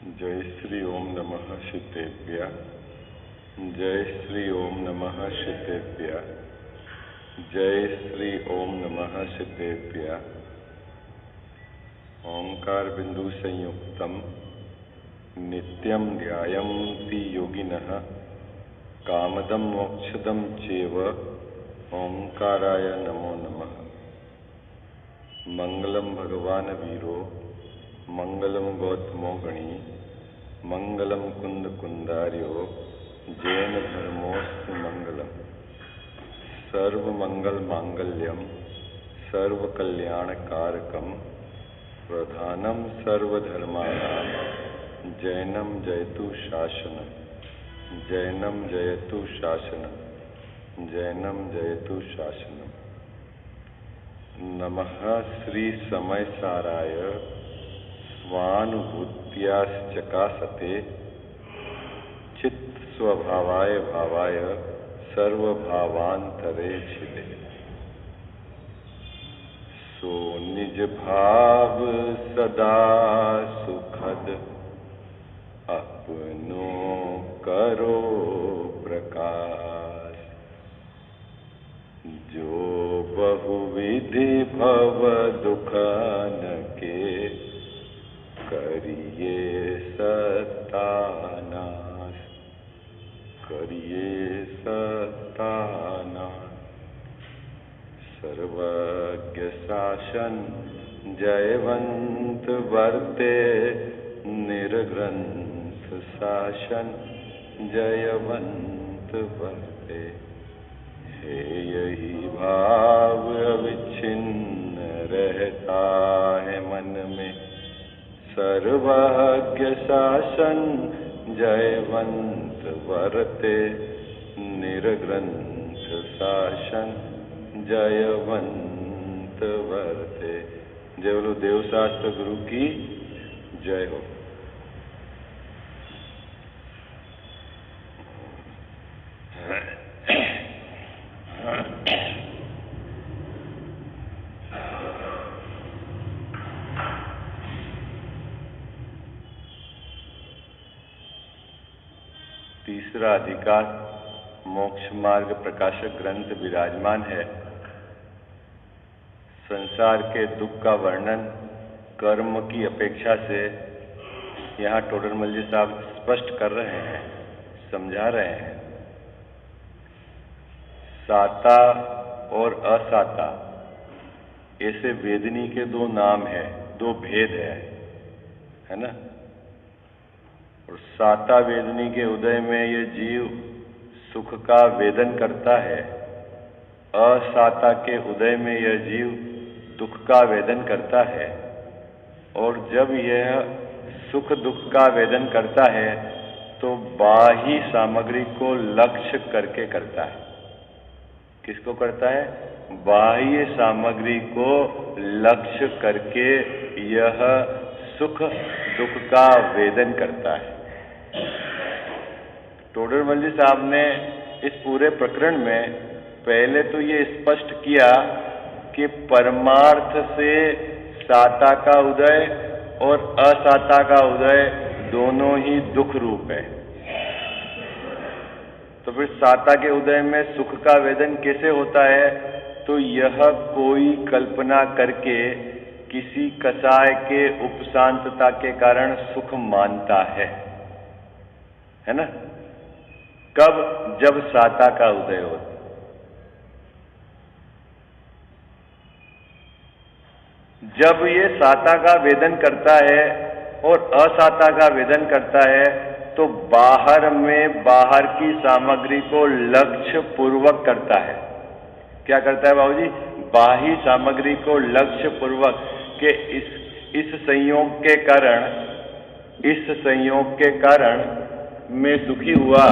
जय श्री ओम नमः शितेभ्य। जय श्री ओम नमः शितेभ्य। जय श्री ओम नमः शितेभ्य। ओंकार बिंदु संयुक्तम नित्यं ध्यायन्ति योगिनः कामदं मोक्षदं चैव ओंकाराय नमो नमः। मंगलम भगवान वीरो मंगलम गौतमो गणी मंगलम कुंद कुंदार्यो जैन धर्मोस्तु मंगलम। सर्व मंगल मांगल्यम सर्व कल्याण कारकम प्रधानम सर्वधर्माणां जैनम जयतु शासनम। जैनम जयतु शासनम। जैनम जयतु शासनम। नमः श्री समय साराय स्वानुभूत्याश्चकासते चित्त स्वभावाय भावाय सर्वभावांतरे छिदे। सो निज भाव सदा सुखद अपनो करो प्रकाश। जो बहुविधि भव दुखन के करिए सत्यानाश। करिए सत्यानाश। सर्वज्ञ शासन जयवंत वर्ते निर्ग्रंथ शासन जयवंत वर्ते। हे यही भाव अविच्छिन्न रहता है मन में सर्वज्ञ शासन जयवंत वर्ते निर्ग्रंथ शासन जयवंत वर्ते। जय बोलो देव शास्त्र गुरु की जय हो। तीसरा अधिकार मोक्ष मार्ग प्रकाशक ग्रंथ विराजमान है। संसार के दुख का वर्णन कर्म की अपेक्षा से यहाँ टोडरमल जी साहब स्पष्ट कर रहे हैं, समझा रहे हैं। साता और असाता ऐसे वेदनी के दो नाम है, दो भेद है ना। और साता वेदनी के उदय में ये जीव सुख का वेदन करता है, असाता के उदय में यह जीव दुख का वेदन करता है। और जब यह सुख दुख का वेदन करता है तो बाह्य सामग्री को लक्ष्य करके करता है। किसको करता है? बाह्य सामग्री को लक्ष्य करके यह सुख दुख का वेदन करता है। टोडरमल जी साहब ने इस पूरे प्रकरण में पहले तो ये स्पष्ट किया कि परमार्थ से साता का उदय और असाता का उदय दोनों ही दुख रूप है। तो फिर साता के उदय में सुख का वेदन कैसे होता है? तो यह कोई कल्पना करके किसी कसाय के उपशांतता के कारण सुख मानता है ना। कब? जब साता का उदय होता। जब ये साता का वेदन करता है और असाता का वेदन करता है तो बाहर में बाहर की सामग्री को लक्ष्य पूर्वक करता है। क्या करता है बाबूजी? बाह्य सामग्री को लक्ष्य पूर्वक के इस संयोग के कारण मैं दुखी हुआ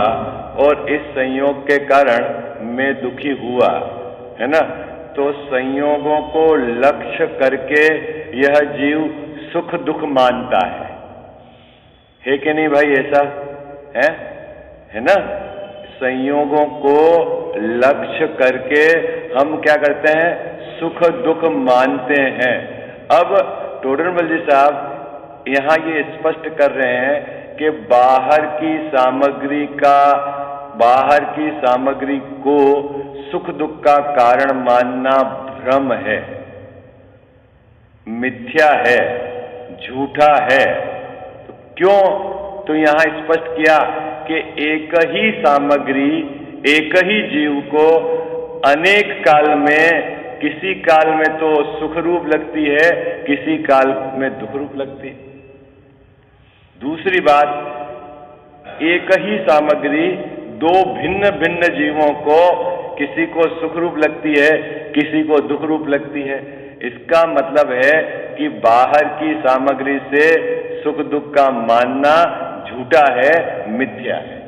और इस संयोग के कारण मैं दुखी हुआ, है ना। तो संयोगों को लक्ष्य करके यह जीव सुख दुख मानता है कि नहीं भाई? ऐसा है ना। संयोगों को लक्ष्य करके हम क्या करते हैं? सुख दुख मानते हैं। अब टोडरमल जी साहब यहाँ ये स्पष्ट कर रहे हैं कि बाहर की सामग्री को सुख दुख का कारण मानना भ्रम है, मिथ्या है, झूठा है। तो क्यों? तो यहाँ स्पष्ट किया कि एक ही सामग्री एक ही जीव को अनेक काल में, किसी काल में तो सुख रूप लगती है, किसी काल में दुख रूप लगती है। दूसरी बात, एक ही सामग्री दो भिन्न भिन्न जीवों को, किसी को सुख रूप लगती है, किसी को दुख रूप लगती है। इसका मतलब है कि बाहर की सामग्री से सुख दुख का मानना झूठा है, मिथ्या है।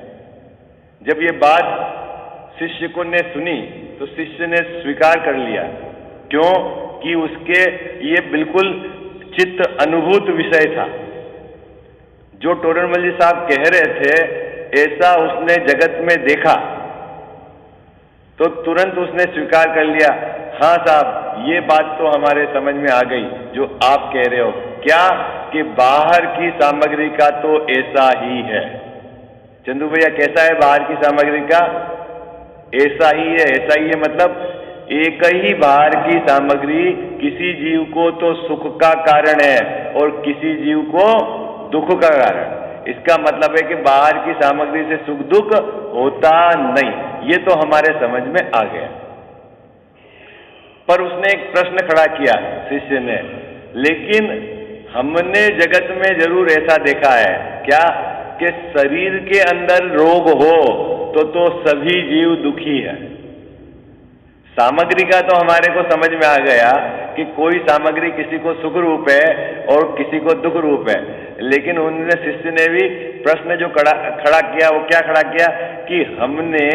जब ये बात शिष्य को ने सुनी तो शिष्य ने स्वीकार कर लिया। क्यों? कि उसके ये बिल्कुल चित्त अनुभूत विषय था। जो टोडरमल जी साहब कह रहे थे ऐसा उसने जगत में देखा, तो तुरंत उसने स्वीकार कर लिया, हाँ साहब ये बात तो हमारे समझ में आ गई जो आप कह रहे हो। क्या? कि बाहर की सामग्री का तो ऐसा ही है। चंदू भैया कैसा है बाहर की सामग्री का? ऐसा ही है। ऐसा ही है मतलब एक ही बाहर की सामग्री किसी जीव को तो सुख का कारण है और किसी जीव को दुख का कारण। इसका मतलब है कि बाहर की सामग्री से सुख दुख होता नहीं। ये तो हमारे समझ में आ गया। पर उसने एक प्रश्न खड़ा किया शिष्य ने, लेकिन हमने जगत में जरूर ऐसा देखा है क्या कि शरीर के अंदर रोग हो तो सभी जीव दुखी है। सामग्री का तो हमारे को समझ में आ गया कि कोई सामग्री किसी को सुख रूप है और किसी को दुख रूप है। लेकिन उन्होंने शिष्य ने भी प्रश्न जो खड़ा किया, वो क्या खड़ा किया कि हमने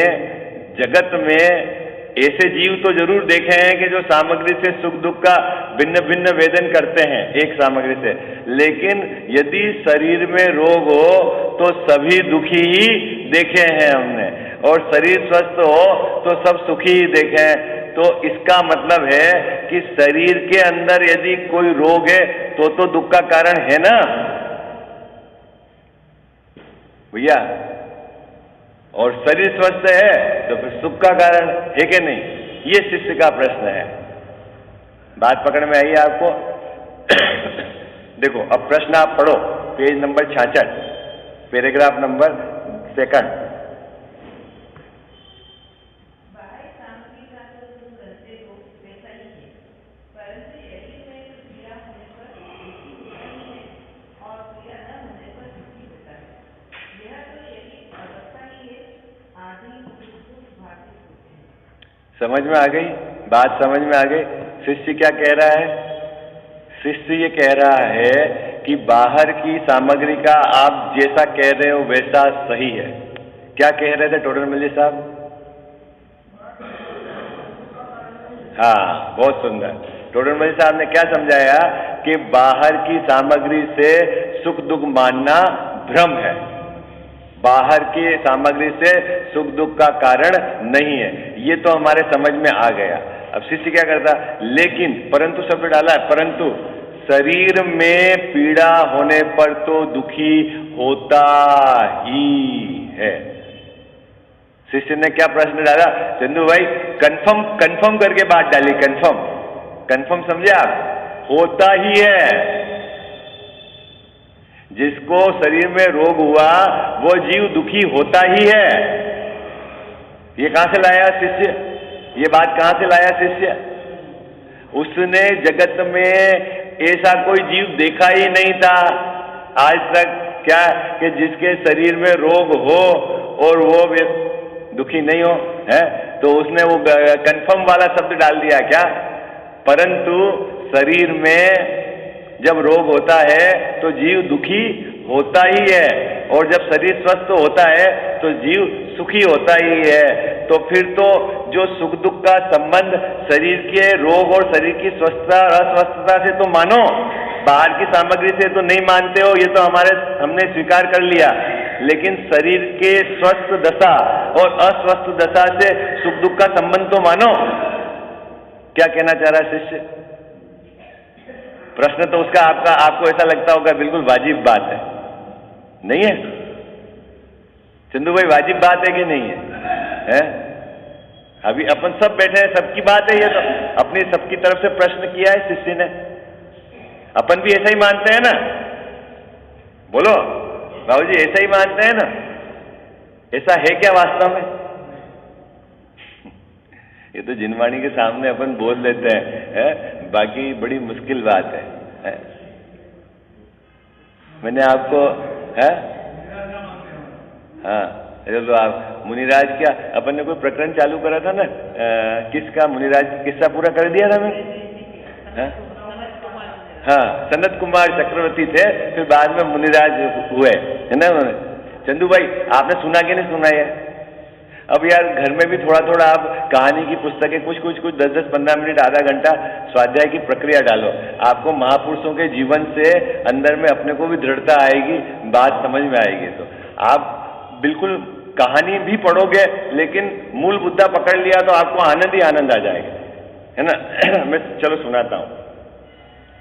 जगत में ऐसे जीव तो जरूर देखे हैं कि जो सामग्री से सुख दुख का भिन्न भिन्न वेदन करते हैं एक सामग्री से, लेकिन यदि शरीर में रोग हो तो सभी दुखी ही देखे हैं हमने, और शरीर स्वस्थ हो तो सब सुखी ही देखे हैं। तो इसका मतलब है कि शरीर के अंदर यदि कोई रोग है तो दुख का कारण है ना भैया, और शरीर स्वस्थ है तो फिर सुख का कारण है कि नहीं? ये शिष्य का प्रश्न है। बात पकड़ में आई आपको? देखो अब प्रश्न आप पढ़ो, पेज नंबर 66, पैराग्राफ नंबर 2। समझ में आ गई बात? समझ में आ गई? शिष्य क्या कह रहा है? शिष्य ये कह रहा है कि बाहर की सामग्री का आप जैसा कह रहे हो वैसा सही है। क्या कह रहे थे टोडरमल जी साहब? हाँ, बहुत सुंदर। टोडरमल जी साहब ने क्या समझाया कि बाहर की सामग्री से सुख दुख मानना भ्रम है, बाहर की सामग्री से सुख दुख का कारण नहीं है। ये तो हमारे समझ में आ गया। अब शिष्य क्या करता? लेकिन परंतु शब्द डाला है, परंतु शरीर में पीड़ा होने पर तो दुखी होता ही है। शिष्य ने क्या प्रश्न डाला? चंदू भाई कंफर्म करके बात डाली। कंफर्म समझे आप? होता ही है। जिसको शरीर में रोग हुआ वो जीव दुखी होता ही है। ये कहां से लाया शिष्य? ये बात कहां से लाया शिष्य? उसने जगत में ऐसा कोई जीव देखा ही नहीं था आज तक, क्या कि जिसके शरीर में रोग हो और वो दुखी नहीं हो, है? तो उसने वो कंफर्म वाला शब्द डाल दिया क्या? परंतु शरीर में जब रोग होता है तो जीव दुखी होता ही है, और जब शरीर स्वस्थ होता है तो जीव सुखी होता ही है। तो फिर तो जो सुख दुख का संबंध शरीर के रोग और शरीर की स्वस्थता अस्वस्थता से तो मानो, बाहर की सामग्री से तो नहीं मानते हो, ये तो हमने स्वीकार कर लिया। लेकिन शरीर के स्वस्थ दशा और अस्वस्थ दशा से सुख दुख का संबंध तो मानो। क्या कहना चाह रहा है शिष्य? प्रश्न तो उसका आपको ऐसा लगता होगा बिल्कुल वाजिब बात है, नहीं है चंदू भाई? वाजिब बात है कि नहीं है? अभी अपन सब बैठे हैं, सबकी बात है ये, तो अपनी सबकी तरफ से प्रश्न किया है शिष्य ने, अपन भी ऐसा ही मानते हैं ना? बोलो बाबूजी, ऐसा ही मानते हैं ना? ऐसा है क्या वास्तव में? ये तो जिनवाणी के सामने अपन बोल लेते हैं, बाकी बड़ी मुश्किल बात है? मैंने आपको हाँ चलो, आप मुनिराज क्या, अपन ने कोई प्रकरण चालू करा था ना, किसका मुनिराज किस्सा पूरा कर दिया था मैं? हाँ, सनत कुमार चक्रवर्ती थे, फिर बाद में मुनिराज हुए, है ना उन्होंने। चंदू भाई आपने सुना कि नहीं सुना? है अब यार घर में भी थोड़ा थोड़ा आप कहानी की पुस्तकें कुछ 10-15 मिनट, आधा घंटा स्वाध्याय की प्रक्रिया डालो, आपको महापुरुषों के जीवन से अंदर में अपने को भी दृढ़ता आएगी, बात समझ में आएगी। तो आप बिल्कुल कहानी भी पढ़ोगे, लेकिन मूल मुद्दा पकड़ लिया तो आपको आनंद ही आनंद आ जाएगा, है ना? मैं चलो सुनाता हूं,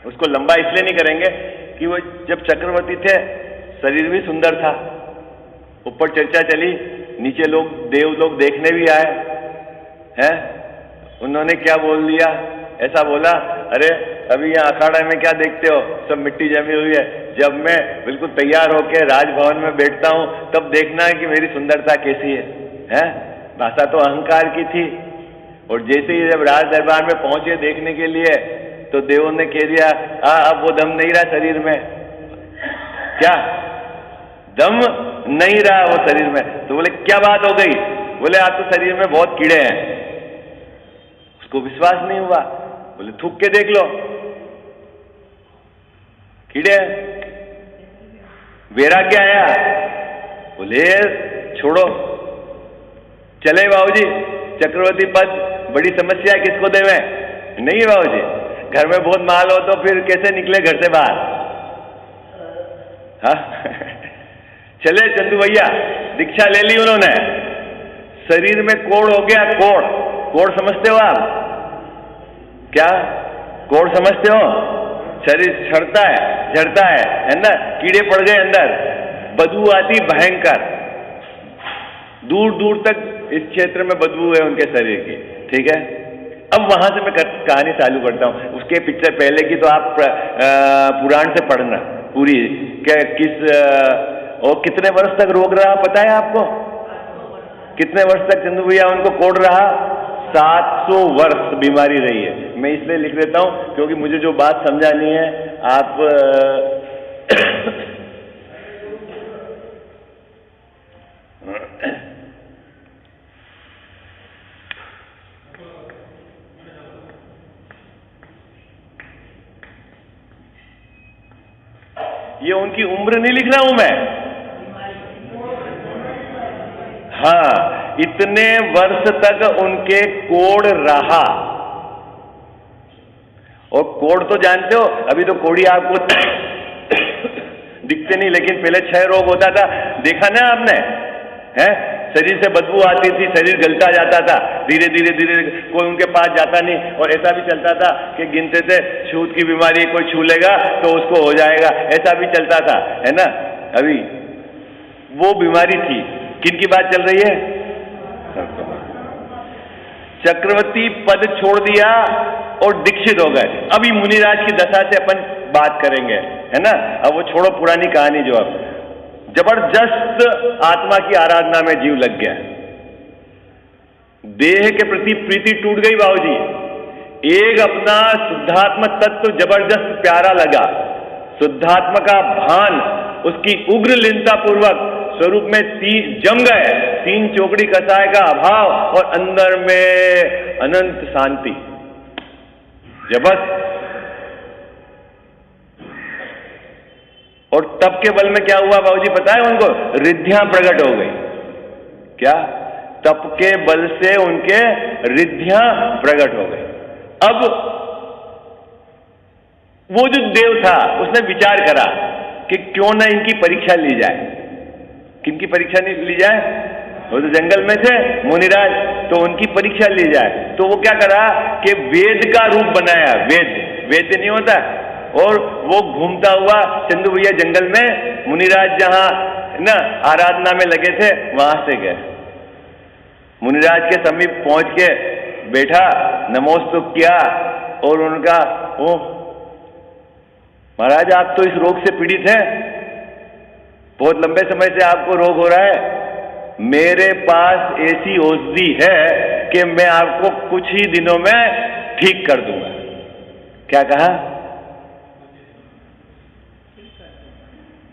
उसको लंबा इसलिए नहीं करेंगे कि वो जब चक्रवर्ती थे शरीर भी सुंदर था, ऊपर चर्चा चली, नीचे लोग देव लोग देखने भी आए हैं, उन्होंने क्या बोल दिया? ऐसा बोला, अरे अभी यहाँ अखाड़ा में क्या देखते हो, सब मिट्टी जमी हुई है, जब मैं बिल्कुल तैयार होकर राजभवन में बैठता हूँ तब देखना है कि मेरी सुंदरता कैसी है? भाषा तो अहंकार की थी, और जैसे ही जब राज दरबार में पहुंचे देखने के लिए, तो देवों ने कह दिया, अब वो दम नहीं रहा शरीर में। क्या दम नहीं रहा वो शरीर में? तो बोले क्या बात हो गई? बोले आप तो शरीर में बहुत कीड़े हैं। उसको विश्वास नहीं हुआ, बोले थूक के देख लो, कीड़े हैं। वैराग्य आया, बोले छोड़ो, चले बाबूजी, चक्रवर्ती पद बड़ी समस्या है, किसको देवे? नहीं बाबूजी, घर में बहुत माल हो तो फिर कैसे निकले घर से बाहर? हाँ चले चंदू भैया, दीक्षा ले ली उन्होंने, शरीर में कोड़ हो गया। कोड़ समझते हो आप? क्या कोड़ समझते हो? शरीर झड़ता है ना, कीड़े पड़ गए अंदर, बदबू आती भयंकर, दूर दूर तक इस क्षेत्र में बदबू है उनके शरीर की, ठीक है? अब वहां से मैं कहानी चालू करता हूं, उसके पिक्चर पहले की तो आप पुराण से पढ़ना पूरी, क्या और कितने वर्ष तक रोग रहा पता है आपको? कितने वर्ष तक चंदू भैया उनको कोड़ रहा? 700 वर्ष बीमारी रही है। मैं इसलिए लिख देता हूं क्योंकि मुझे जो बात समझानी है आप ये उनकी उम्र नहीं लिख रहा हूं मैं, हाँ, इतने वर्ष तक उनके कोड़ रहा। और कोड़ तो जानते हो, अभी तो कोड़ी आपको दिखते नहीं, लेकिन पहले क्षय रोग होता था, देखा ना आपने? हैं, शरीर से बदबू आती थी, शरीर गलता जाता था, धीरे धीरे कोई उनके पास जाता नहीं, और ऐसा भी चलता था कि गिनते थे, छूत की बीमारी कोई छू लेगा तो उसको हो जाएगा, ऐसा भी चलता था, है ना? अभी वो बीमारी थी। किनकी बात चल रही है? चक्रवर्ती पद छोड़ दिया और दीक्षित हो गए। अभी मुनिराज की दशा से अपन बात करेंगे, है ना? अब वो छोड़ो पुरानी कहानी, जो अब जबरदस्त आत्मा की आराधना में जीव लग गया, देह के प्रति प्रीति टूट गई बाबूजी, एक अपना शुद्धात्म तत्व जबरदस्त प्यारा लगा, शुद्धात्मा का भान उसकी उग्र लीनता पूर्वक स्वरूप में जम गए, 3 चौकड़ी कसाय का अभाव और अंदर में अनंत शांति, जबरदस्त। और तप के बल में क्या हुआ बाबूजी पता है उनको? रिद्धियां प्रकट हो गई। क्या? तप के बल से उनके रिद्धियां प्रकट हो गई। अब वो जो देव था उसने विचार करा कि क्यों ना इनकी परीक्षा ली जाए। किनकी परीक्षा नहीं ली जाए? वो तो जंगल में थे मुनिराज, तो उनकी परीक्षा ली जाए। तो वो क्या करा कि वेद का रूप बनाया। वेद नहीं होता, और वो घूमता हुआ चंदू भैया जंगल में मुनिराज जहां ना आराधना में लगे थे वहां से गए। मुनिराज के समीप पहुंच के बैठा, नमोस्तुत किया और उनका, ओह महाराज आप तो इस रोग से पीड़ित हैं, बहुत लंबे समय से आपको रोग हो रहा है, मेरे पास ऐसी औषधि है कि मैं आपको कुछ ही दिनों में ठीक कर दूंगा। क्या कहा?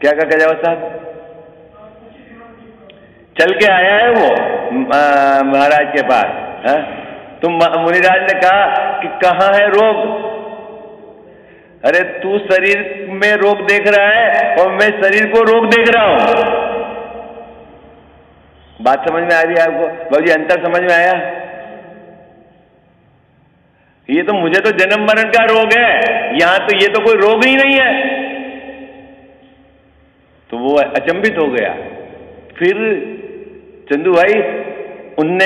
क्या कहा कजावत साहब? चल के आया है वो महाराज के पास। है? तो मुनिराज ने कहा कि कहाँ है रोग? अरे तू शरीर में रोग देख रहा है और मैं शरीर को रोग देख रहा हूं। बात समझ में आ रही है आपको? बाबूजी अंतर समझ में आया? ये तो मुझे तो जन्म मरण का रोग है, यहां तो ये तो कोई रोग ही नहीं है। तो वो अचंभित हो गया। फिर चंदू भाई उनने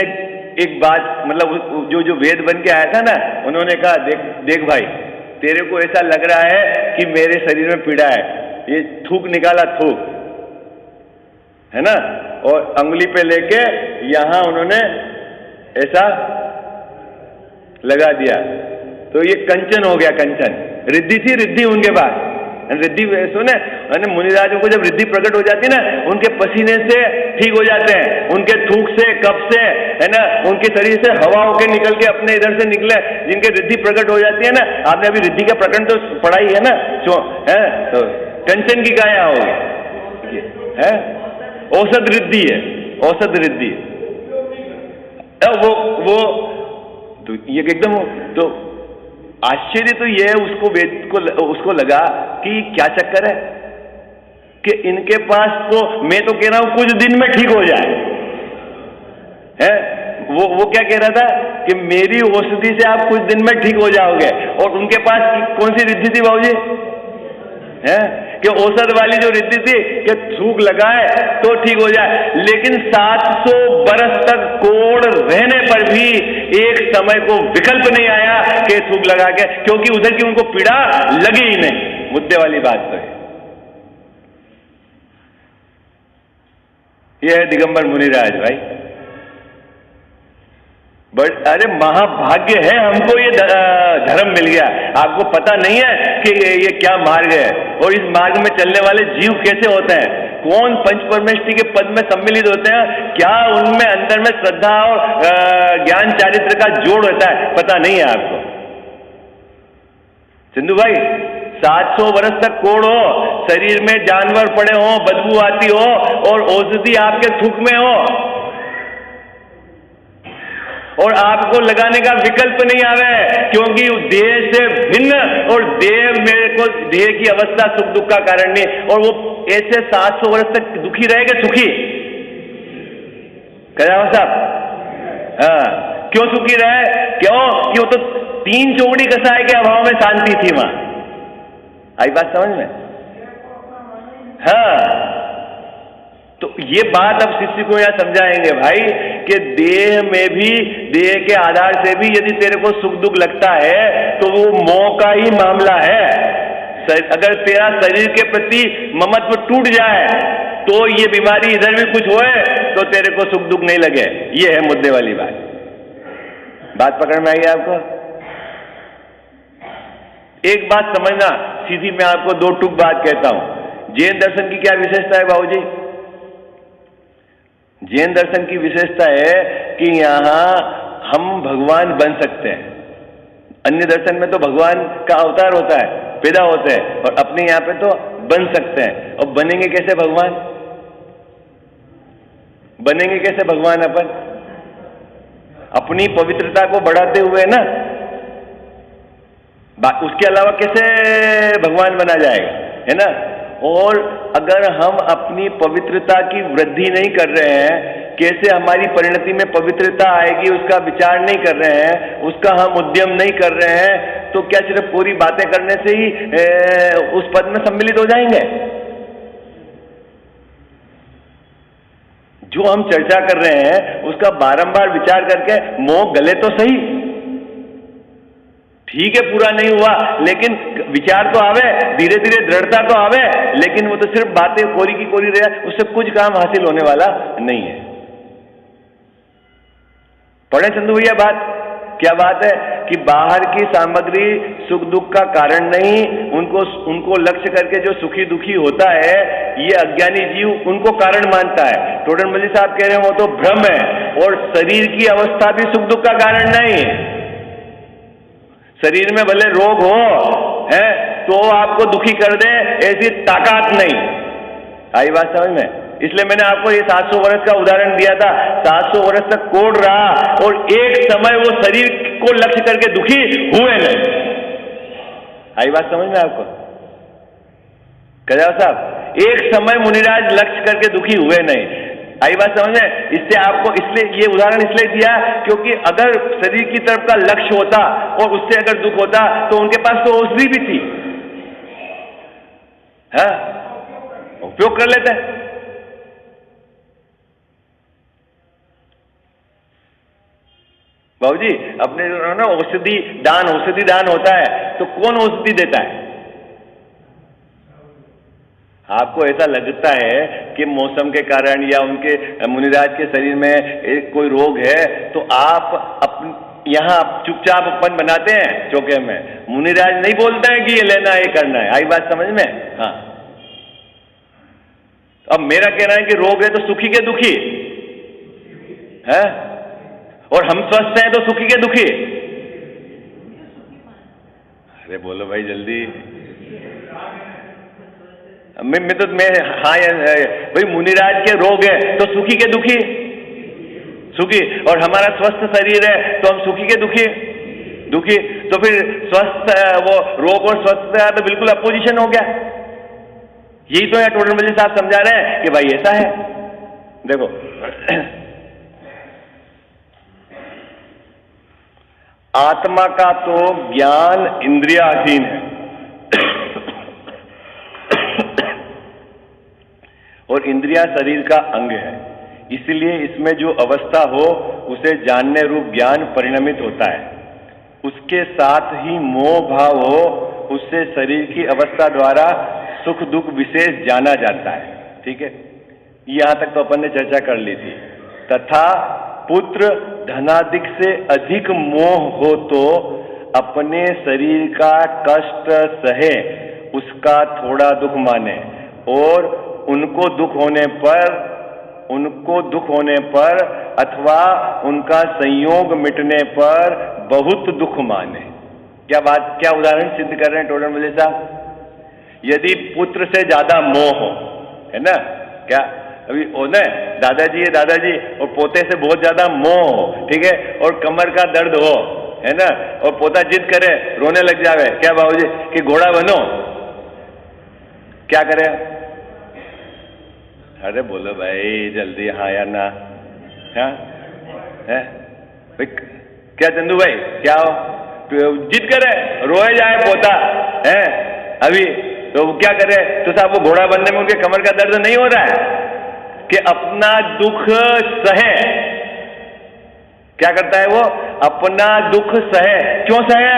एक बात, मतलब जो वेद बन के आया था ना, उन्होंने कहा देख भाई, तेरे को ऐसा लग रहा है कि मेरे शरीर में पीड़ा है, ये थूक निकाला, थूक, है ना, और अंगुली पे लेके यहां उन्होंने ऐसा लगा दिया, तो ये कंचन हो गया। कंचन रिद्धि थी, रिद्धि उनके पास रिद्धि सुने। मुनिराजों को जब रिद्धि प्रकट हो जाती है ना, उनके पसीने से ठीक हो जाते हैं, उनके थूक से, कफ से, है ना, उनके शरीर से हवा होके निकल के अपने इधर से निकले, जिनके रिद्धि प्रकट हो जाती है ना। आपने अभी रिद्धि का प्रकरण तो पढ़ा ही है ना, है तो कंचन की काया होगी, है औषध रिद्धि है, औषध रिद्धि। वो तो ये एकदम, तो आश्चर्य तो ये है उसको, वेद को उसको लगा कि क्या चक्कर है कि इनके पास तो, मैं तो कह रहा हूं कुछ दिन में ठीक हो जाए, है वो क्या कह रहा था कि मेरी औषधि से आप कुछ दिन में ठीक हो जाओगे, और उनके पास कौन सी रिद्धि थी बाबूजी? है कि औषध वाली जो रिद्धि थी कि थूक लगाए तो ठीक हो जाए। लेकिन 700 बरस तक कोढ़ रहने पर भी एक समय को विकल्प नहीं आया कि थूक लगा के, क्योंकि उधर की उनको पीड़ा लगी ही नहीं। मुद्दे वाली बात तो है। यह है दिगंबर मुनिराज भाई। बट अरे महाभाग्य है हमको, ये धर्म मिल गया। आपको पता नहीं है कि ये क्या मार्ग है, और इस मार्ग में चलने वाले जीव कैसे होते हैं, कौन पंच परमेष्टि के पद में सम्मिलित होते हैं, क्या उनमें अंदर में श्रद्धा और ज्ञान चारित्र का जोड़ होता है, पता नहीं है आपको। सिंधु भाई 700 वर्ष तक कोढ़ हो, शरीर में जानवर पड़े हो, बदबू आती हो, और औषधि आपके थूक में हो, और आपको लगाने का विकल्प नहीं आवे, क्योंकि देह से भिन्न, और देह मेरे को, देह की अवस्था सुख दुख का कारण नहीं, और वो ऐसे 700 वर्ष तक दुखी रहेगा, सुखी कजावा साहब? हाँ, क्यों सुखी रहे? क्यों कि वो तो 3 चौकड़ी कसाय के अभाव में शांति थी वहां। आई बात समझ में? हाँ, तो ये बात अब शिष्य को यहां समझाएंगे भाई कि देह में भी, देह के आधार से भी यदि तेरे को सुख दुख लगता है तो वो मोह का ही मामला है। अगर तेरा शरीर के प्रति ममत्व टूट जाए तो ये बीमारी इधर भी कुछ होए तो तेरे को सुख दुख नहीं लगे। ये है मुद्दे वाली बात पकड़ में आई आपको? एक बात समझना सीधी, मैं आपको 2 टूक बात कहता हूं। जैन दर्शन की क्या विशेषता है बाबूजी? जैन दर्शन की विशेषता है कि यहां हम भगवान बन सकते हैं। अन्य दर्शन में तो भगवान का अवतार होता है, पैदा होते हैं, और अपने यहां पे तो बन सकते हैं। और बनेंगे कैसे भगवान? बनेंगे कैसे भगवान? अपन अपनी पवित्रता को बढ़ाते हुए ना, उसके अलावा कैसे भगवान बना जाएगा, है ना? और अगर हम अपनी पवित्रता की वृद्धि नहीं कर रहे हैं, कैसे हमारी परिणति में पवित्रता आएगी उसका विचार नहीं कर रहे हैं, उसका हम उद्यम नहीं कर रहे हैं, तो क्या सिर्फ पूरी बातें करने से ही उस पद में सम्मिलित हो जाएंगे? जो हम चर्चा कर रहे हैं उसका बारंबार विचार करके मोह गले तो सही, ठीक है पूरा नहीं हुआ, लेकिन विचार तो आवे, धीरे धीरे दृढ़ता तो आवे, लेकिन वो तो सिर्फ बातें कोरी की कोरी रहे, उससे कुछ काम हासिल होने वाला नहीं है। पढ़े चंदू भैया बात, क्या बात है कि बाहर की सामग्री सुख दुख का कारण नहीं, उनको लक्ष्य करके जो सुखी दुखी होता है ये अज्ञानी जीव उनको कारण मानता है। टोडरमल साहब कह रहे हैं वो तो भ्रम है, और शरीर की अवस्था भी सुख दुख का कारण नहीं। शरीर में भले रोग हो है तो आपको दुखी कर दे ऐसी ताकत नहीं। आई बात समझ में? इसलिए मैंने आपको ये 700 वर्ष का उदाहरण दिया था। 700 वर्ष तक कोढ़ रहा और एक समय वो शरीर को लक्ष्य करके दुखी हुए नहीं। आई बात समझ में आपको? कजाव साहब, एक समय मुनिराज लक्ष्य करके दुखी हुए नहीं। आई बात समझ में? इससे आपको इसलिए ये उदाहरण इसलिए दिया क्योंकि अगर शरीर की तरफ का लक्ष्य होता और उससे अगर दुख होता तो उनके पास तो औषधि भी थी, है उपयोग कर लेते। बाबूजी अपने ना औषधि दान होता है तो कौन औषधि देता है? आपको ऐसा लगता है कि मौसम के कारण या उनके मुनिराज के शरीर में कोई रोग है तो आप यहाँ चुपचाप अपन बनाते हैं चौके में। मुनिराज नहीं बोलता है कि ये लेना है ये करना है। आई बात समझ में? हाँ। अब मेरा कहना है कि रोग है तो सुखी के दुखी है, और हम स्वस्थ हैं तो सुखी के दुखी। अरे बोलो भाई जल्दी। मैं हाँ भाई मुनिराज के रोग है तो सुखी के दुखी, सुखी, और हमारा स्वस्थ शरीर है तो हम सुखी के दुखी। तो फिर स्वस्थ वो रोग और स्वस्थ है तो बिल्कुल अपोजिशन हो गया। यही तो है टोडरमल साहब समझा रहे हैं कि भाई ऐसा है। देखो आत्मा का तो ज्ञान इंद्रियाधीन है और इंद्रिया शरीर का अंग है, इसलिए इसमें जो अवस्था हो उसे जानने रूप ज्ञान परिणमित होता है। उसके साथ ही मोह भाव हो, उससे शरीर की अवस्था द्वारा सुख दुख विशेष जाना जाता है। ठीक है, यहां तक तो अपन ने चर्चा कर ली थी। तथा पुत्र धनादिक से अधिक मोह हो तो अपने शरीर का कष्ट सहे, उसका थोड़ा दुख माने, और उनको दुख होने पर अथवा उनका संयोग मिटने पर बहुत दुख माने। क्या उदाहरण सिद्ध कर रहे हैं टोडरमल साहब? यदि पुत्र से ज्यादा मोह हो, है ना, क्या अभी ना दादाजी है दादाजी और पोते से बहुत ज्यादा मोह हो, ठीक है, और कमर का दर्द हो, है ना, और पोता जिद करे रोने लग जावे, क्या बाबूजी कि घोड़ा बनो, क्या करे? अरे बोलो भाई जल्दी, हाँ या ना? हाँ है भाई, क्या चंदू भाई क्या हो? जिद करे रोए जाए पोता है अभी तो क्या करे? तो साहब वो घोड़ा बनने में उनके कमर का दर्द नहीं हो रहा है कि अपना दुख सहे? क्या करता है वो? अपना दुख सहे। क्यों सहे?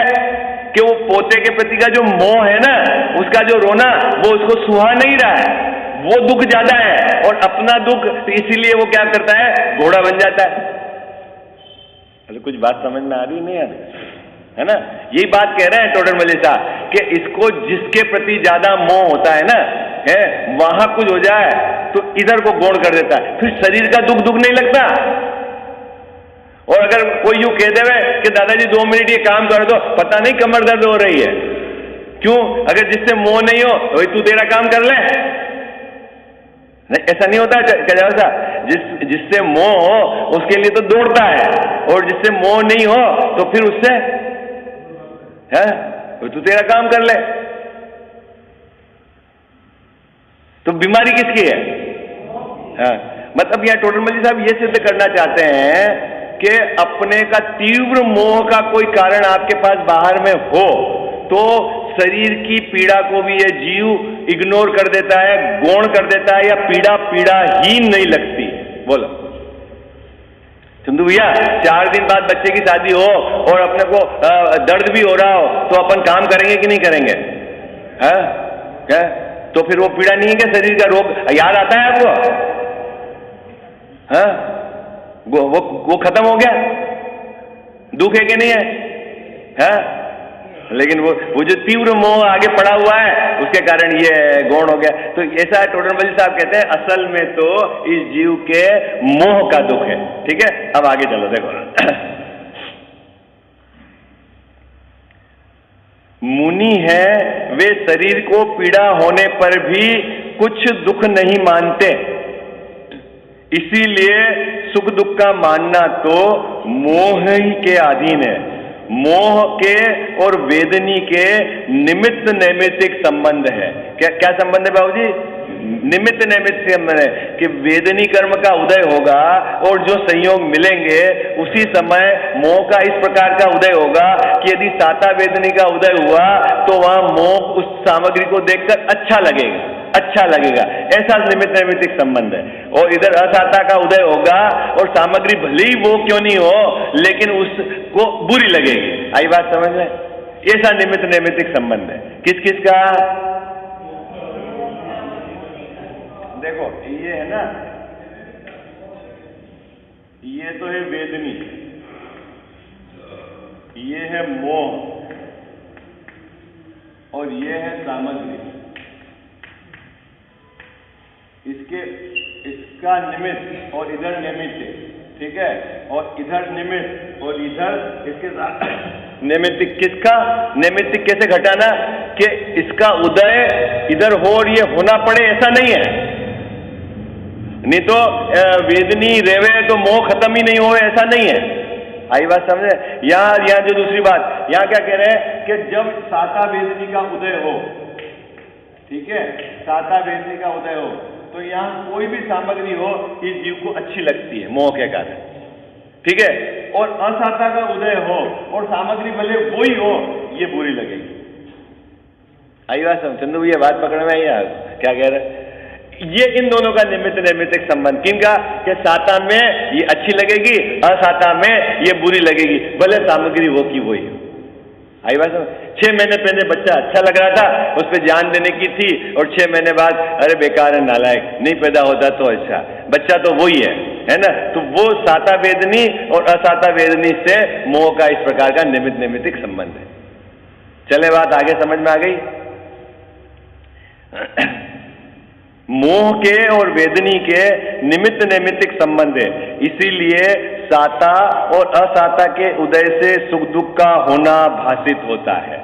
कि वो पोते के प्रति का जो मोह है ना, उसका जो रोना वो उसको सुहा नहीं रहा है, वो दुख ज्यादा है, और अपना दुख, तो इसीलिए वो क्या करता है? घोड़ा बन जाता है। अरे कुछ बात समझ में आ रही नहीं आ रही? है ना, यही बात कह रहे हैं टोडरमल साहब कि इसको जिसके प्रति ज्यादा मोह होता है ना, है वहां कुछ हो जाए तो इधर को गौण कर देता है, फिर शरीर का दुख नहीं लगता। और अगर कोई यूं कह देवे कि दादाजी 2 मिनट ये काम कर दो, पता नहीं कमर दर्द हो रही है, क्यों? अगर जिससे मोह नहीं हो वही तू तेरा काम कर ले। नहीं, ऐसा नहीं होता कजाव साहब। जिससे मोह हो उसके लिए तो दौड़ता है, और जिससे मोह नहीं हो तो फिर उससे है तू तेरा काम कर ले। तो बीमारी किसकी है? हाँ, मतलब यहां टोडरमल साहब ये सिद्ध करना चाहते हैं कि अपने का तीव्र मोह का कोई कारण आपके पास बाहर में हो तो शरीर की पीड़ा को भी ये जीव इग्नोर कर देता है, गौण कर देता है, या पीड़ा ही नहीं लगती। बोलो चंदू भैया 4 दिन बाद बच्चे की शादी हो और अपने को दर्द भी हो रहा हो तो अपन काम करेंगे कि नहीं करेंगे? है क्या? तो फिर वो पीड़ा नहीं है क्या? शरीर का रोग याद आता है आपको? हाँ, वो खत्म हो गया, दुख है कि नहीं है? हाँ? लेकिन वो जो तीव्र मोह आगे पड़ा हुआ है उसके कारण ये गौण हो गया। तो ऐसा टोडरमल साहब कहते हैं असल में तो इस जीव के मोह का दुख है। ठीक है, अब आगे चलो, देखो मुनि है वे शरीर को पीड़ा होने पर भी कुछ दुख नहीं मानते, इसीलिए सुख दुख का मानना तो मोह ही के अधीन है। मोह के और वेदनी के निमित्त नैमित्तिक संबंध है। क्या संबंध है बाबूजी? निमित्त नैमित्तिक संबंध है कि वेदनी कर्म का उदय होगा और जो संयोग मिलेंगे उसी समय मोह का इस प्रकार का उदय होगा कि यदि साता वेदनी का उदय हुआ तो वहां मोह उस सामग्री को देखकर अच्छा लगेगा, ऐसा निमित्त नैमित्तिक संबंध है। और इधर असाता का उदय होगा और सामग्री भले ही वो क्यों नहीं हो लेकिन उसको बुरी लगेगी। आई बात समझ में? ऐसा निमित्त नैमित्तिक संबंध है। किस किस का? देखो ये है ना, ये तो है वेदनी, ये है मोह और ये है सामग्री। इसका निमित्त और इधर निमित्त, ठीक है, और इधर निमित्त और इधर इसके साथ निमित्त। किसका निमित्त कैसे घटाना कि इसका उदय इधर हो और ये होना पड़े, ऐसा नहीं है। नहीं तो वेदनी रेवे तो मोह खत्म ही नहीं हो, ऐसा नहीं है। आई बात समझे? यहाँ जो दूसरी बात यहाँ क्या कह रहे हैं कि जब साता वेदनी का उदय हो, ठीक है, साता वेदनी का उदय हो तो यहाँ कोई भी सामग्री हो इस जीव को अच्छी लगती है मोह के कारण, ठीक है। और असाता का उदय हो और सामग्री भले वही हो, ये बुरी लगेगी। आई बात समझ? चंदू भैया बात पकड़ में आई? क्या कह रहे? ये इन दोनों का निमित्त नैमित्तिक संबंध। किनका? कि साता में ये अच्छी लगेगी, असाता में ये बुरी लगेगी, भले सामग्री वो की वही हो। आई बात समझ? 6 महीने पहले बच्चा अच्छा लग रहा था, उस पर जान देने की थी, और 6 महीने बाद अरे बेकार है, नालायक, नहीं पैदा होता तो अच्छा, बच्चा तो वही है ना। तो वो साता वेदनी और असाता वेदनी से मोह का इस प्रकार का निमित्त नैमित्तिक संबंध है। चले बात आगे समझ में आ गई? मोह के और वेदनी के निमित्त नैमित्तिक संबंध है, इसीलिए साता और असाता के उदय से सुख दुख का होना भाषित होता है।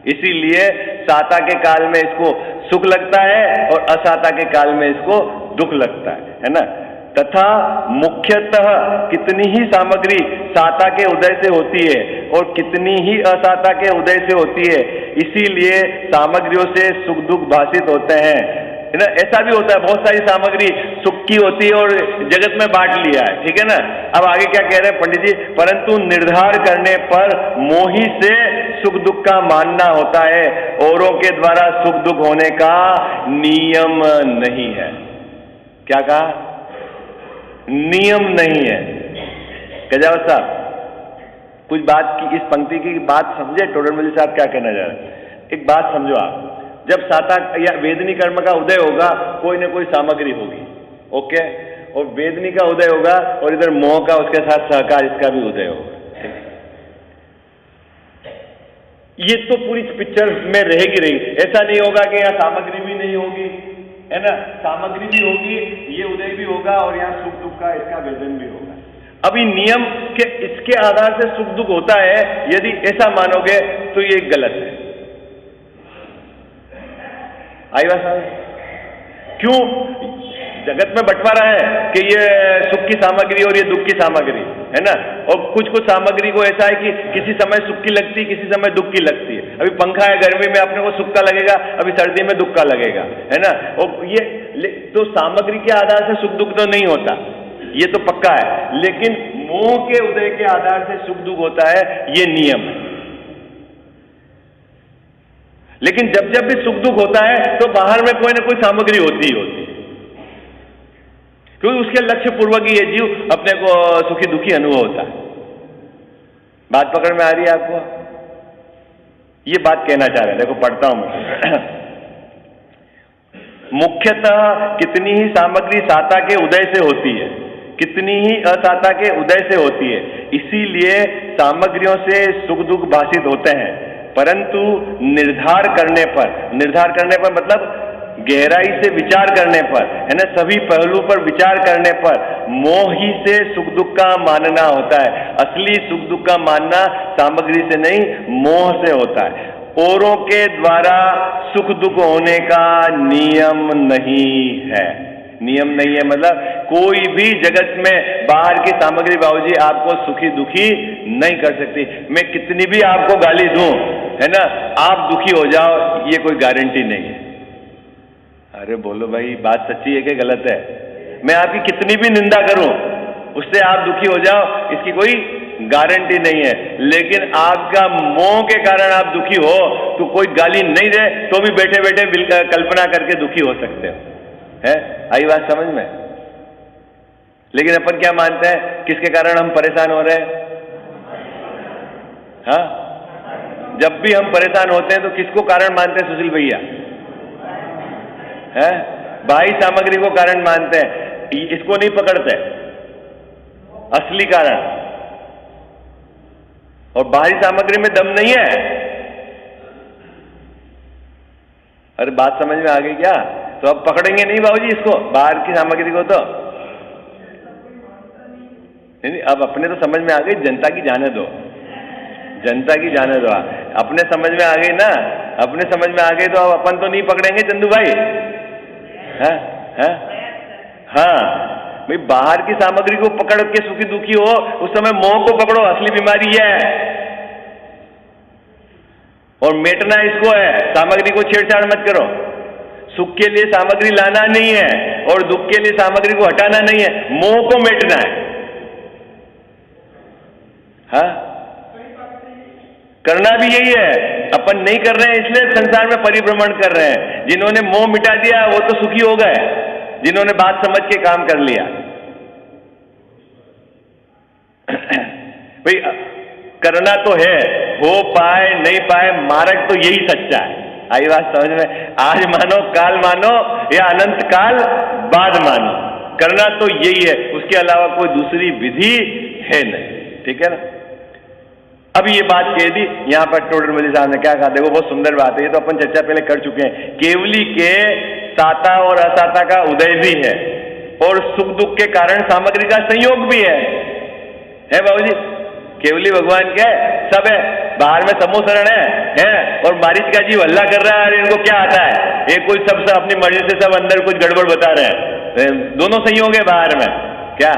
इसीलिए साता के काल में इसको सुख लगता है और असाता के काल में इसको दुख लगता है ना। तथा मुख्यतः कितनी ही सामग्री साता के उदय से होती है और कितनी ही असाता के उदय से होती है, इसीलिए सामग्रियों से सुख दुख भाषित होते हैं, है ना। ऐसा भी होता है, बहुत सारी सामग्री सुख की होती है और जगत में बांट लिया है, ठीक है ना। अब आगे क्या कह रहे हैं पंडित जी? परंतु निर्धार करने पर मोही से सुख दुख का मानना होता है, औरों के द्वारा सुख दुख होने का नियम नहीं है। क्या कहा? नियम नहीं है। गजावत साहब कुछ बात की, इस पंक्ति की बात समझे टोडरमल साहब क्या कहना चाह रहे हैं? एक बात समझो आप, जब साता या वेदनी कर्म का उदय होगा कोई ना कोई सामग्री होगी, ओके, और वेदनी का उदय होगा और इधर मोह का उसके साथ सहकार इसका भी उदय होगा। ये तो पूरी पिक्चर में रहेगी। ऐसा नहीं होगा कि यहाँ सामग्री भी नहीं होगी, है ना, सामग्री भी होगी, ये उदय भी होगा और यहाँ सुख दुख का इसका वेदन भी होगा। अभी नियम के इसके आधार से सुख दुख होता है, यदि ऐसा मानोगे तो ये गलत है। आई बात समझ? क्यों? जगत में बंटवारा है कि ये सुख की सामग्री और ये दुख की सामग्री, है ना। और कुछ कुछ सामग्री को ऐसा है कि किसी समय सुख की लगती है, किसी समय दुख की लगती है। अभी पंखा है, गर्मी में अपने को सुख का लगेगा, अभी सर्दी में दुख का लगेगा, है ना। और ये तो सामग्री के आधार से सुख दुख तो नहीं होता, ये तो पक्का है। लेकिन मोह के उदय के आधार से सुख दुख होता है, ये नियम है। लेकिन जब भी सुख दुख होता है तो बाहर में कोई ना कोई सामग्री होती ही होती है। क्योंकि उसके लक्ष्य पूर्वक ही ये जीव अपने को सुखी दुखी अनुभव होता है। बात पकड़ में आ रही है आपको? ये बात कहना चाह रहे हैं। देखो पढ़ता हूं मैं। मुख्यतः कितनी ही सामग्री साता के उदय से होती है, कितनी ही असाता के उदय से होती है, इसीलिए सामग्रियों से सुख दुख भाषित होते हैं। परंतु निर्धार करने पर मतलब गहराई से विचार करने पर, है ना, सभी पहलू पर विचार करने पर मोह ही से सुख दुख का मानना होता है। असली सुख दुख का मानना सामग्री से नहीं, मोह से होता है। औरों के द्वारा सुख दुख होने का नियम नहीं है। नियम नहीं है मतलब कोई भी जगत में बाहर की सामग्री बाबूजी आपको सुखी दुखी नहीं कर सकती। मैं कितनी भी आपको गाली दूं, है ना, आप दुखी हो जाओ, ये कोई गारंटी नहीं है। अरे बोलो भाई, बात सच्ची है कि गलत है? मैं आपकी कितनी भी निंदा करूं, उससे आप दुखी हो जाओ, इसकी कोई गारंटी नहीं है। लेकिन आपका मोह के कारण आप दुखी हो तो कोई गाली नहीं दे तो भी बैठे बैठे कल्पना करके दुखी हो सकते हो। है, आई बात समझ में? लेकिन अपन क्या मानते हैं, किसके कारण हम परेशान हो रहे हैं? हाँ, जब भी हम परेशान होते हैं तो किसको कारण मानते हैं सुशील भैया? है, बाह्य सामग्री को कारण मानते हैं, इसको नहीं पकड़ते असली कारण। और बाहरी सामग्री में दम नहीं है। अरे बात समझ में आ गई क्या? तो अब पकड़ेंगे नहीं बाबूजी इसको, बाहर की सामग्री को तो नहीं। अब अपने तो समझ में आ गई, जनता की जाने दो, जनता की जाने दो। अपने समझ में आ गई ना, अपने समझ में आ गई तो अब अपन तो नहीं पकड़ेंगे चंदू भाई। है? हाँ भाई, बाहर की सामग्री को पकड़ के सुखी दुखी हो, उस समय मोह को पकड़ो, असली बीमारी है। और मेटना इसको है, सामग्री को छेड़छाड़ मत करो। सुख के लिए सामग्री लाना नहीं है और दुख के लिए सामग्री को हटाना नहीं है, मोह को मेटना है। हाँ, करना भी यही है। अपन नहीं कर रहे हैं इसलिए संसार में परिभ्रमण कर रहे हैं। जिन्होंने मोह मिटा दिया वो तो सुखी हो गए, जिन्होंने बात समझ के काम कर लिया। भाई करना तो है, हो पाए नहीं पाए, मार्ग तो यही सच्चा है। आई बात समझ में? आज मानो, काल मानो, या अनंत काल बाद मानो, करना तो यही है, उसके अलावा कोई दूसरी विधि है नहीं। ठीक है ना? अब ये बात कह दी, यहां पर टोडर मजी साहब ने क्या कहा, देखो बहुत सुंदर बात है, ये तो अपन चर्चा पहले कर चुके हैं। केवली के साता और असाता का उदय भी है और सुख दुख के कारण सामग्री का संयोग भी है बाबूजी। केवली भगवान क्या है? सब है, बाहर में समोसरण है और बारिश का जीव हल्ला कर रहा है, अरे इनको क्या आता है, ये कोई सब अपनी मर्जी से सब अंदर कुछ गड़बड़ बता रहे हैं। दोनों संयोग है बाहर में। क्या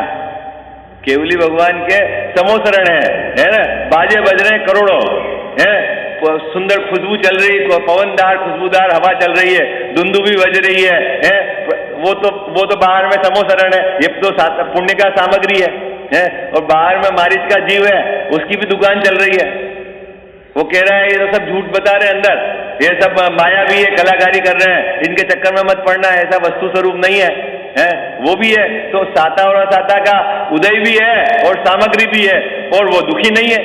केवली भगवान के समोसरण है ना? बाजे बज रहे करोड़ों, है, सुंदर खुशबू चल रही, पवनदार खुशबूदार हवा चल रही है, दुंदुभी बज रही है, वो तो बाहर में समोसरण है, ये तो पुण्य का सामग्री है। और बाहर में मारिच का जीव है, उसकी भी दुकान चल रही है। वो कह रहा है ये तो सब झूठ बता रहे हैं, अंदर ये सब माया भी है, कलाकारी कर रहे हैं, इनके चक्कर में मत पड़ना, ऐसा वस्तु स्वरूप नहीं है, वो भी है। तो साता और असाता का उदय भी है और सामग्री भी है, और वो दुखी नहीं है।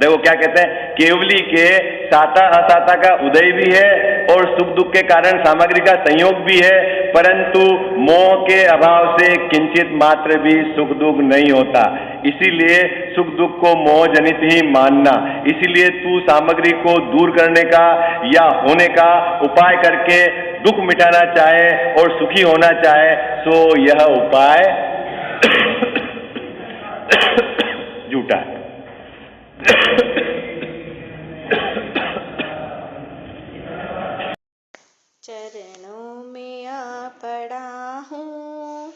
देखो क्या कहते हैं, केवली के साता असाता का उदय भी है और सुख दुख के कारण सामग्री का संयोग भी है, परंतु मोह के अभाव से किंचित मात्र भी सुख दुख नहीं होता। इसीलिए सुख दुख को मोह जनित ही मानना। इसीलिए तू सामग्री को दूर करने का या होने का उपाय करके दुख मिटाना चाहे और सुखी होना चाहे, सो यह उपाय झूठा है। चरणों में आ पड़ा हूँ,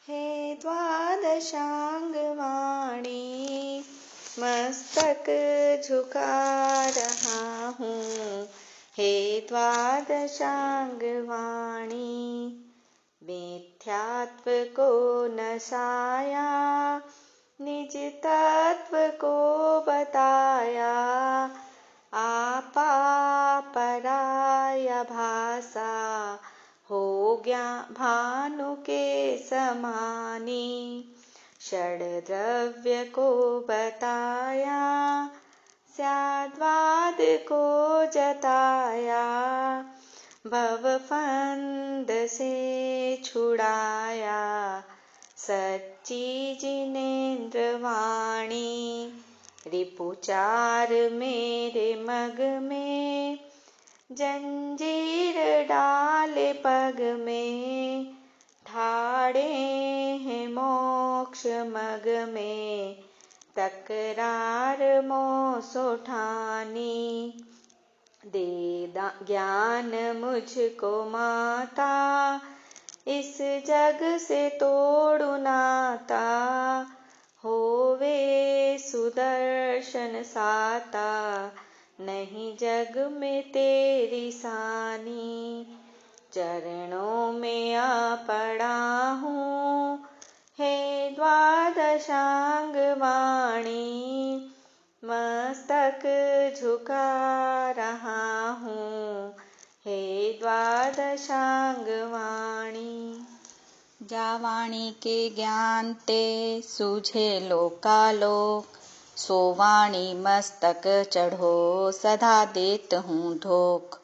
हे द्वादशांग वाणी, मस्तक झुका रहा हूँ, हे द्वादशांग वाणी। मिथ्यात्व को नसाया, निज तत्व को बताया, आपा पराया भाषा हो भानु के समानी। षड द्रव्य को बताया, स्याद्वाद को जताया। भवफंद से छुड़ाया, सच्ची जिनेन्द्र वाणी। रिपुचार मेरे मग में, जंजीर डाले पग में। ठाड़े हैं मोक्ष मग में, तकरार मोसो ठानी। दे ज्ञान मुझको माता, इस जग से तोड़ू नाता। होवे सुदर्शन साता, नहीं जग में तेरी सानी। चरणों में आ पड़ा हूँ, हे द्वादशांग वाणी। मस्तक झुका रहा हूँ, हे द्वादशांग वाणी। जा वाणी के ज्ञान ते सूझे लोकालोक। सो वाणी मस्तक चढ़ो, सदा देत हूँ धोख।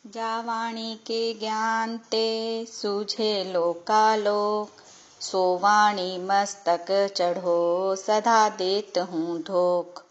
जा वाणी के ज्ञान ते सूझे लोकालोक। सो वाणी मस्तक चढ़ो, सदा देत हूँ धोख।